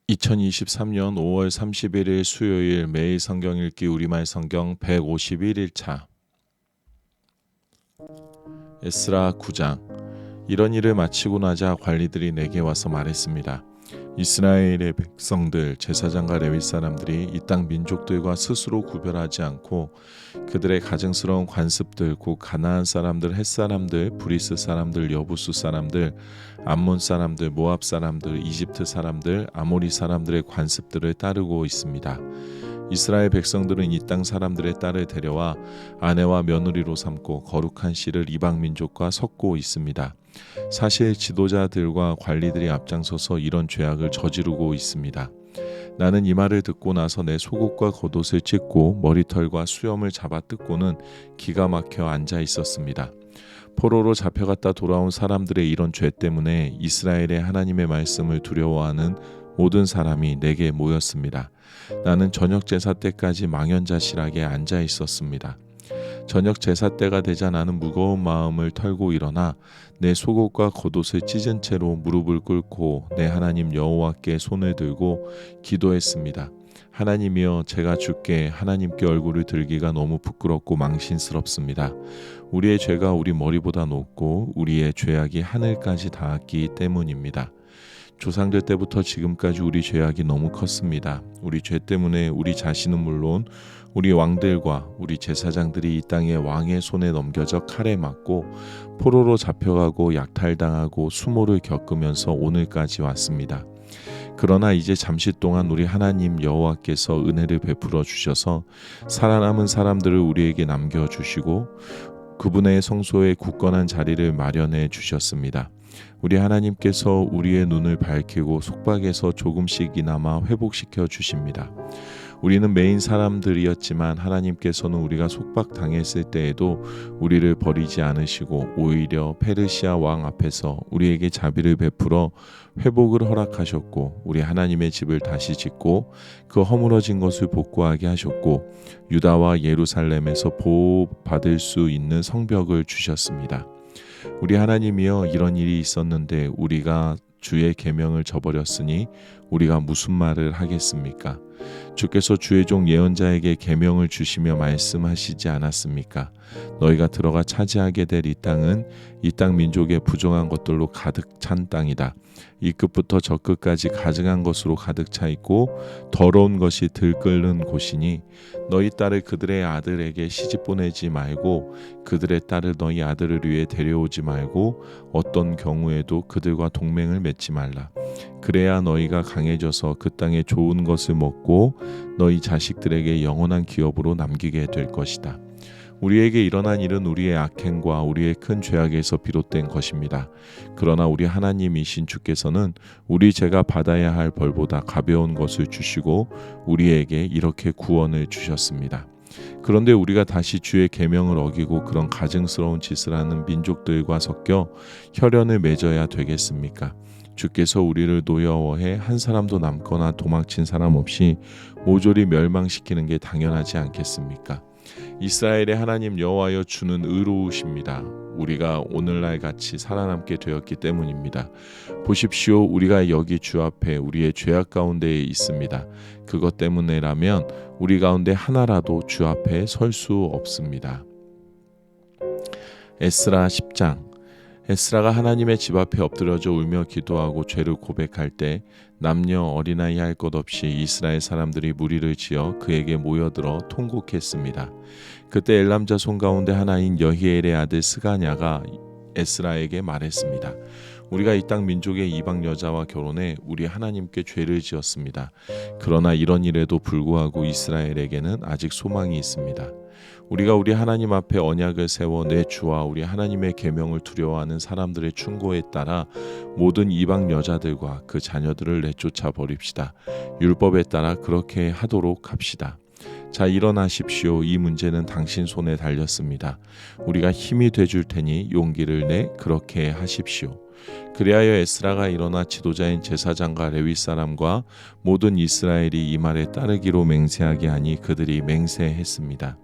2023년 5월 31일 수요일 매일 성경 읽기 우리말 성경 151일차 에스라 9장. 이런 일을 마치고 나자 관리들이 내게 와서 말했습니다. 이스라엘의 백성들, 제사장과 레위 사람들이 이 땅 민족들과 스스로 구별하지 않고 그들의 가증스러운 관습들, 곧 가나안 사람들, 헷 사람들, 브리스 사람들, 여부수 사람들, 암몬 사람들, 모압 사람들, 이집트 사람들, 아모리 사람들의 관습들을 따르고 있습니다. 이스라엘 백성들은 이 땅 사람들의 딸을 데려와 아내와 며느리로 삼고 거룩한 씨를 이방 민족과 섞고 있습니다. 사실 지도자들과 관리들이 앞장서서 이런 죄악을 저지르고 있습니다. 나는 이 말을 듣고 나서 내 속옷과 겉옷을 찢고 머리털과 수염을 잡아 뜯고는 기가 막혀 앉아 있었습니다. 포로로 잡혀갔다 돌아온 사람들의 이런 죄 때문에 이스라엘의 하나님의 말씀을 두려워하는 모든 사람이 내게 모였습니다. 나는 저녁 제사 때까지 망연자실하게 앉아 있었습니다. 저녁 제사 때가 되자 나는 무거운 마음을 털고 일어나 내 속옷과 겉옷을 찢은 채로 무릎을 꿇고 내 하나님 여호와께 손을 들고 기도했습니다. 하나님이여, 제가 주께 하나님께 얼굴을 들기가 너무 부끄럽고 망신스럽습니다. 우리의 죄가 우리 머리보다 높고 우리의 죄악이 하늘까지 닿았기 때문입니다. 조상들 때부터 지금까지 우리 죄악이 너무 컸습니다. 우리 죄 때문에 우리 자신은 물론 우리 왕들과 우리 제사장들이 이 땅의 왕의 손에 넘겨져 칼에 맞고 포로로 잡혀가고 약탈당하고 수모를 겪으면서 오늘까지 왔습니다. 그러나 이제 잠시 동안 우리 하나님 여호와께서 은혜를 베풀어 주셔서 살아남은 사람들을 우리에게 남겨주시고 그분의 성소에 굳건한 자리를 마련해 주셨습니다. 우리 하나님께서 우리의 눈을 밝히고 속박에서 조금씩이나마 회복시켜 주십니다. 우리는 메인 사람들이었지만 하나님께서는 우리가 속박당했을 때에도 우리를 버리지 않으시고 오히려 페르시아 왕 앞에서 우리에게 자비를 베풀어 회복을 허락하셨고 우리 하나님의 집을 다시 짓고 그 허물어진 것을 복구하게 하셨고 유다와 예루살렘에서 보호받을 수 있는 성벽을 주셨습니다. 우리 하나님이여, 이런 일이 있었는데 우리가 주의 계명을 저버렸으니 우리가 무슨 말을 하겠습니까? 주께서 주의 종 예언자에게 계명을 주시며 말씀하시지 않았습니까? 너희가 들어가 차지하게 될 이 땅은 이 땅 민족의 부정한 것들로 가득 찬 땅이다. 이 끝부터 저 끝까지 가증한 것으로 가득 차 있고 더러운 것이 들끓는 곳이니 너희 딸을 그들의 아들에게 시집 보내지 말고 그들의 딸을 너희 아들을 위해 데려오지 말고 어떤 경우에도 그들과 동맹을 맺지 말라. 그래야 너희가 강해져서 그 땅에 좋은 것을 먹고 너희 자식들에게 영원한 기업으로 남기게 될 것이다. 우리에게 일어난 일은 우리의 악행과 우리의 큰 죄악에서 비롯된 것입니다. 그러나 우리 하나님이신 주께서는 우리 죄가 받아야 할 벌보다 가벼운 것을 주시고 우리에게 이렇게 구원을 주셨습니다. 그런데 우리가 다시 주의 계명을 어기고 그런 가증스러운 짓을 하는 민족들과 섞여 혈연을 맺어야 되겠습니까? 주께서 우리를 노여워해 한 사람도 남거나 도망친 사람 없이 모조리 멸망시키는 게 당연하지 않겠습니까? 이스라엘의 하나님 여호와여, 주는 의로우십니다. 우리가 오늘날 같이 살아남게 되었기 때문입니다. 보십시오, 우리가 여기 주 앞에 우리의 죄악 가운데에 있습니다. 그것 때문에라면 우리 가운데 하나라도 주 앞에 설 수 없습니다. 에스라 10장. 에스라가 하나님의 집 앞에 엎드려져 울며 기도하고 죄를 고백할 때 남녀 어린아이 할 것 없이 이스라엘 사람들이 무리를 지어 그에게 모여들어 통곡했습니다. 그때 엘람 자손 가운데 하나인 여히엘의 아들 스가냐가 에스라에게 말했습니다. 우리가 이 땅 민족의 이방 여자와 결혼해 우리 하나님께 죄를 지었습니다. 그러나 이런 일에도 불구하고 이스라엘에게는 아직 소망이 있습니다. 우리가 우리 하나님 앞에 언약을 세워 내 주와 우리 하나님의 계명을 두려워하는 사람들의 충고에 따라 모든 이방 여자들과 그 자녀들을 내쫓아 버립시다. 율법에 따라 그렇게 하도록 합시다. 자, 일어나십시오. 이 문제는 당신 손에 달렸습니다. 우리가 힘이 돼줄 테니 용기를 내 그렇게 하십시오. 그리하여 에스라가 일어나 지도자인 제사장과 레위 사람과 모든 이스라엘이 이 말에 따르기로 맹세하게 하니 그들이 맹세했습니다.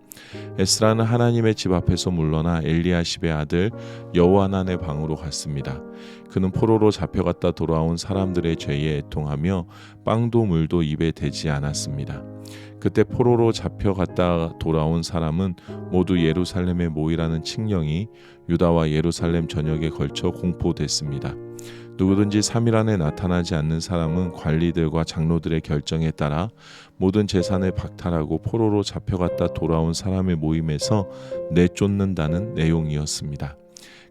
에스라는 하나님의 집 앞에서 물러나 엘리야십의 아들 여호하난의 방으로 갔습니다. 그는 포로로 잡혀갔다 돌아온 사람들의 죄에 애통하며 빵도 물도 입에 대지 않았습니다. 그때 포로로 잡혀갔다 돌아온 사람은 모두 예루살렘에 모이라는 칙령이 유다와 예루살렘 전역에 걸쳐 공포됐습니다. 누구든지 3일 안에 나타나지 않는 사람은 관리들과 장로들의 결정에 따라 모든 재산을 박탈하고 포로로 잡혀갔다 돌아온 사람의 모임에서 내쫓는다는 내용이었습니다.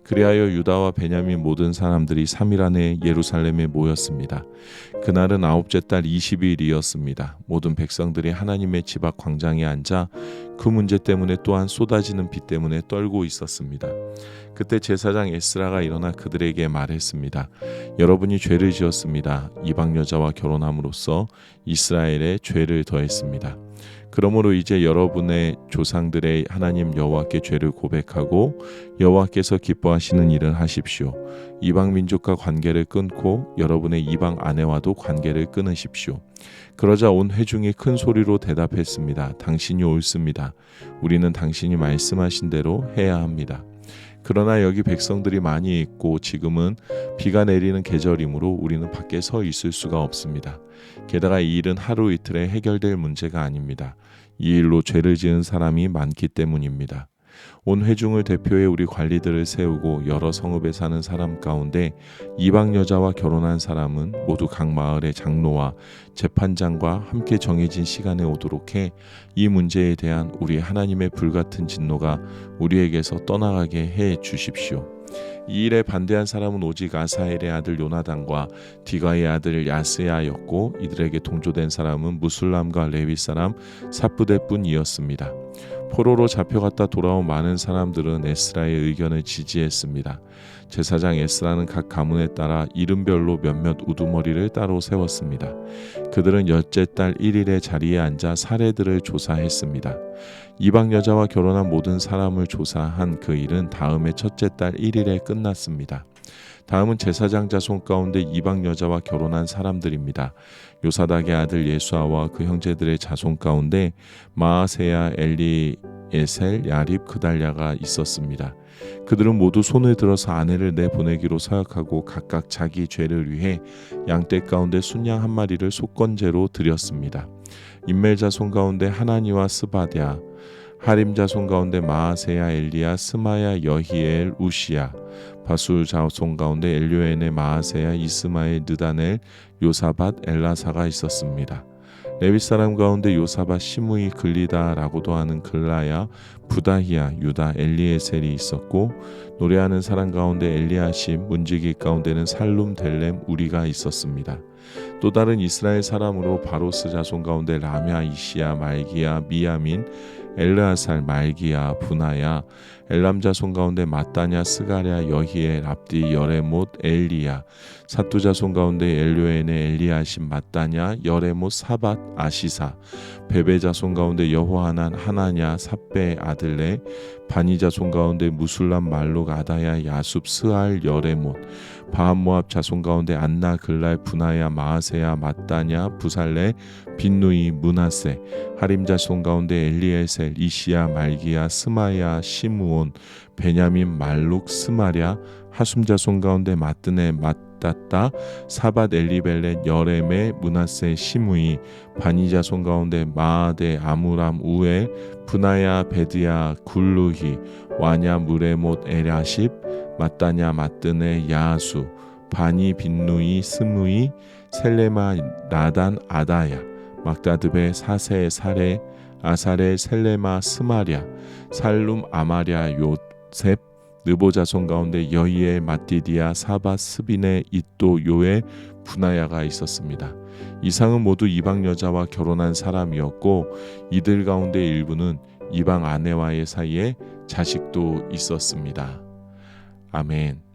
그리하여 유다와 베냐민 모든 사람들이 3일 안에 예루살렘에 모였습니다. 그날은 아홉째 달 20일이었습니다. 모든 백성들이 하나님의 집 앞 광장에 앉아 그 문제 때문에 또한 쏟아지는 비 때문에 떨고 있었습니다. 그때 제사장 에스라가 일어나 그들에게 말했습니다. 여러분이 죄를 지었습니다. 이방 여자와 결혼함으로써 이스라엘에 죄를 더했습니다. 그러므로 이제 여러분의 조상들의 하나님 여호와께 죄를 고백하고 여호와께서 기뻐하시는 일을 하십시오. 이방 민족과 관계를 끊고 여러분의 이방 아내와도 관계를 끊으십시오. 그러자 온 회중이 큰 소리로 대답했습니다. 당신이 옳습니다. 우리는 당신이 말씀하신 대로 해야 합니다. 그러나 여기 백성들이 많이 있고 지금은 비가 내리는 계절이므로 우리는 밖에 서 있을 수가 없습니다. 게다가 이 일은 하루 이틀에 해결될 문제가 아닙니다. 이 일로 죄를 지은 사람이 많기 때문입니다. 온 회중을 대표해 우리 관리들을 세우고 여러 성읍에 사는 사람 가운데 이방 여자와 결혼한 사람은 모두 각 마을의 장로와 재판장과 함께 정해진 시간에 오도록 해 이 문제에 대한 우리 하나님의 불같은 진노가 우리에게서 떠나가게 해 주십시오. 이 일에 반대한 사람은 오직 아사엘의 아들 요나단과 디가의 아들 야스야였고 이들에게 동조된 사람은 무술람과 레위 사람 삽부대뿐이었습니다. 포로로 잡혀갔다 돌아온 많은 사람들은 에스라의 의견을 지지했습니다. 제사장 에스라는 각 가문에 따라 이름별로 몇몇 우두머리를 따로 세웠습니다. 그들은 열째 달 1일에 자리에 앉아 사례들을 조사했습니다. 이방 여자와 결혼한 모든 사람을 조사한 그 일은 다음해 첫째 달 1일에 끝났습니다. 다음은 제사장 자손 가운데 이방 여자와 결혼한 사람들입니다. 요사닥의 아들 예수아와 그 형제들의 자손 가운데 마아세야, 엘리에셀, 야립, 그달랴가 있었습니다. 그들은 모두 손을 들어서 아내를 내보내기로 서약하고 각각 자기 죄를 위해 양떼 가운데 순양 한 마리를 속건제로 드렸습니다. 인멜 자손 가운데 하나니와 스바랴, 하림 자손 가운데 마아세야, 엘리야, 스마야, 여히엘, 우시야, 바술 자손 가운데 엘료엔의 마아세야, 이스마엘, 느다넬, 요사밧, 엘라사가 있었습니다. 레위 사람 가운데 요사밧, 시므이, 글리다라고도 하는 글라야, 부다히야, 유다, 엘리에셀이 있었고 노래하는 사람 가운데 엘리아십, 문지기 가운데는 살룸, 델렘, 우리가 있었습니다. 또 다른 이스라엘 사람으로 바로스 자손 가운데 라냐, 이시야, 말기야, 미야민, 엘르아살, 말기야, 분하야, 엘람 자손 가운데 마따냐, 스가랴, 여히엘, 압디, 여레못, 엘리야, 사투 자손 가운데 엘료엔의 엘리아십, 마따냐, 여레못, 사밧, 아시사, 베베 자손 가운데 여호하난, 하나냐, 삽베, 아들레, 바니 자손 가운데 무술람, 말룩, 아다야, 야숲, 스알, 여레못, 바한모압 자손 가운데 안나, 글랄, 분하야, 마아세야, 마따냐, 부살레, 빈누이, 문하세, 하림 자손 가운데 엘리에셀, 이시야, 말기야, 스마야, 시므온, 베냐민, 말룩, 스마랴, 하숨 자손 가운데 마뜨네, 마따따, 사밧, 엘리벨렛, 여레메, 문하세, 시므이, 바니 자손 가운데 마아데, 아무람, 우엘, 분하야, 베드야, 굴루히, 와냐, 무레못, 에라십, 마따냐, 마뜨네, 야수, 바니, 빈누이, 스무이, 셀레마, 나단, 아다야, 막다드베, 사세, 사레, 아사레, 셀레마, 스마랴, 살룸, 아마랴, 요셉, 느보 자손 가운데 여이엘, 마띠디아, 사밧, 스비네, 잇도, 요엘, 분하야가 있었습니다. 이상은 모두 이방 여자와 결혼한 사람이었고 이들 가운데 일부는 이방 아내와의 사이에 자식도 있었습니다. 아멘.